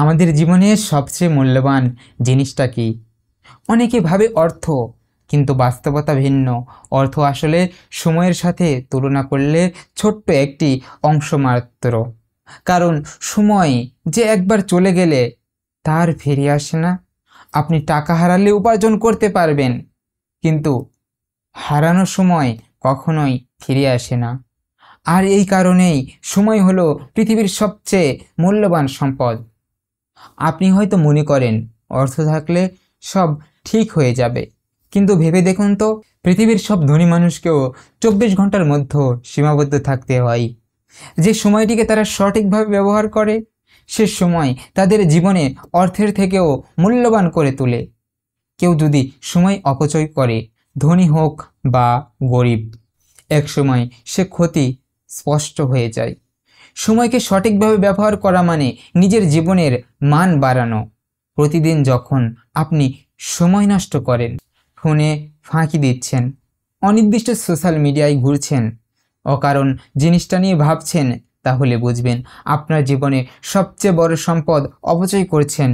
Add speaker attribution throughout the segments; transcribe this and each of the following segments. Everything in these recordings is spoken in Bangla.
Speaker 1: আমাদের জীবনের সবচেয়ে মূল্যবান জিনিসটা কি? অনেকে ভাবে অর্থ, কিন্তু বাস্তবতা ভিন্ন। অর্থ আসলে সময়ের সাথে তুলনা করলে ছোট্ট একটি অংশ মাত্র। কারণ সময় যে একবার চলে গেলে তার ফিরে আসে না। আপনি টাকা হারালে উপার্জন করতে পারবেন, কিন্তু হারানো সময় কখনোই ফিরে আসে না। আর এই কারণেই সময় হলো পৃথিবীর সবচেয়ে মূল্যবান সম্পদ। আপনি হয়তো মনে করেন অর্থ থাকলে সব ঠিক হয়ে যাবে, কিন্তু ভেবে দেখুন তো, পৃথিবীর সব ধনী মানুষকেও 24 ঘন্টার মধ্যে সীমাবদ্ধ থাকতে হয়। যে সময়টিকে তারা সঠিকভাবে ব্যবহার করে, সে সময় তাদের জীবনে অর্থের থেকেও মূল্যবান করে তোলে। কেউ যদি সময় অপচয় করে, ধনী হোক বা গরিব, এক সময় সে ক্ষতি স্পষ্ট হয়ে যায়। সময়কে সঠিকভাবে ব্যবহার করা মানে নিজের জীবনের মান বাড়ানো। প্রতিদিন যখন আপনি সময় নষ্ট করেন, ফোনে ফাঁকি দিচ্ছেন, অনির্দিষ্ট সোশ্যাল মিডিয়ায় ঘুরছেন, অকারণ জিনিসটা নিয়ে ভাবছেন, তাহলে বুঝবেন আপনার জীবনে সবচেয়ে বড় সম্পদ অপচয় করছেন।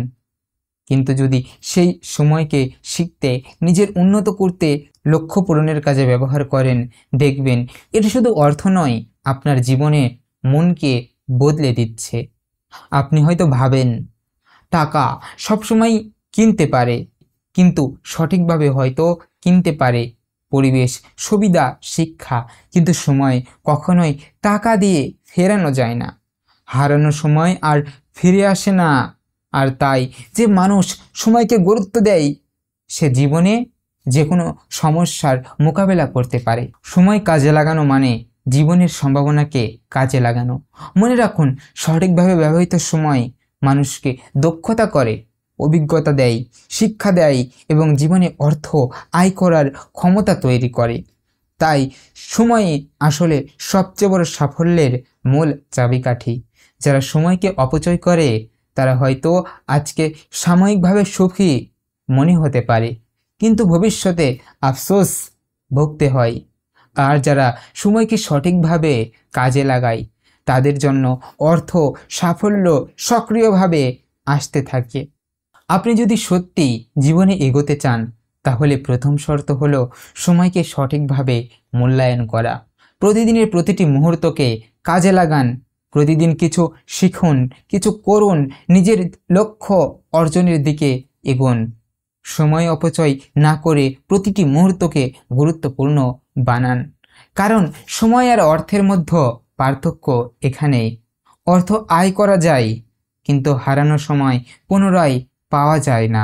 Speaker 1: কিন্তু যদি সেই সময়কে শিখতে, নিজের উন্নত করতে, লক্ষ্য পূরণের কাজে ব্যবহার করেন, দেখবেন এটা শুধু অর্থ নয়, আপনার জীবনে মনকে বদলে দিচ্ছে। আপনি হয়তো ভাবেন টাকা সবসময় কিনতে পারে, কিন্তু সঠিকভাবে হয়তো কিনতে পারে পরিবেশ, সুবিধা, শিক্ষা, কিন্তু সময় কখনোই টাকা দিয়ে ফেরানো যায় না। হারানো সময় আর ফিরে আসে না। আর তাই যে মানুষ সময়কে গুরুত্ব দেয়, সে জীবনে যে কোনো সমস্যার মোকাবেলা করতে পারে। সময় কাজে লাগানো মানে জীবনের সম্ভাবনাকে কাজে লাগানো। মনে রাখুন, সঠিকভাবে ব্যবহৃত সময় মানুষকে দক্ষতা করে, অভিজ্ঞতা দেয়, শিক্ষা দেয় এবং জীবনে অর্থ আয় করার ক্ষমতা তৈরি করে। তাই সময় আসলে সবচেয়ে বড় সাফল্যের মূল চাবিকাঠি। যারা সময়কে অপচয় করে তারা হয়তো আজকে সাময়িকভাবে সুখী মনে হতে পারে, কিন্তু ভবিষ্যতে আফসোস ভুগতে হয়। আর যারা সময়কে সঠিকভাবে কাজে লাগায়, তাদের জন্য অর্থ, সাফল্য সক্রিয়ভাবে আসতে থাকে। আপনি যদি সত্যি জীবনে এগোতে চান, তাহলে প্রথম শর্ত হলো সময়কে সঠিকভাবে মূল্যায়ন করা। প্রতিদিনের প্রতিটি মুহূর্তকে কাজে লাগান। প্রতিদিন কিছু শিখুন, কিছু করুন, নিজের লক্ষ্য অর্জনের দিকে এগোন। সময় অপচয় না করে প্রতিটি মুহূর্তকে গুরুত্বপূর্ণ বানান। কারণ সময় আর অর্থের মধ্যে পার্থক্য এখানেই। অর্থ আয় করা যায়, কিন্তু হারানো সময় পুনরায় পাওয়া যায় না।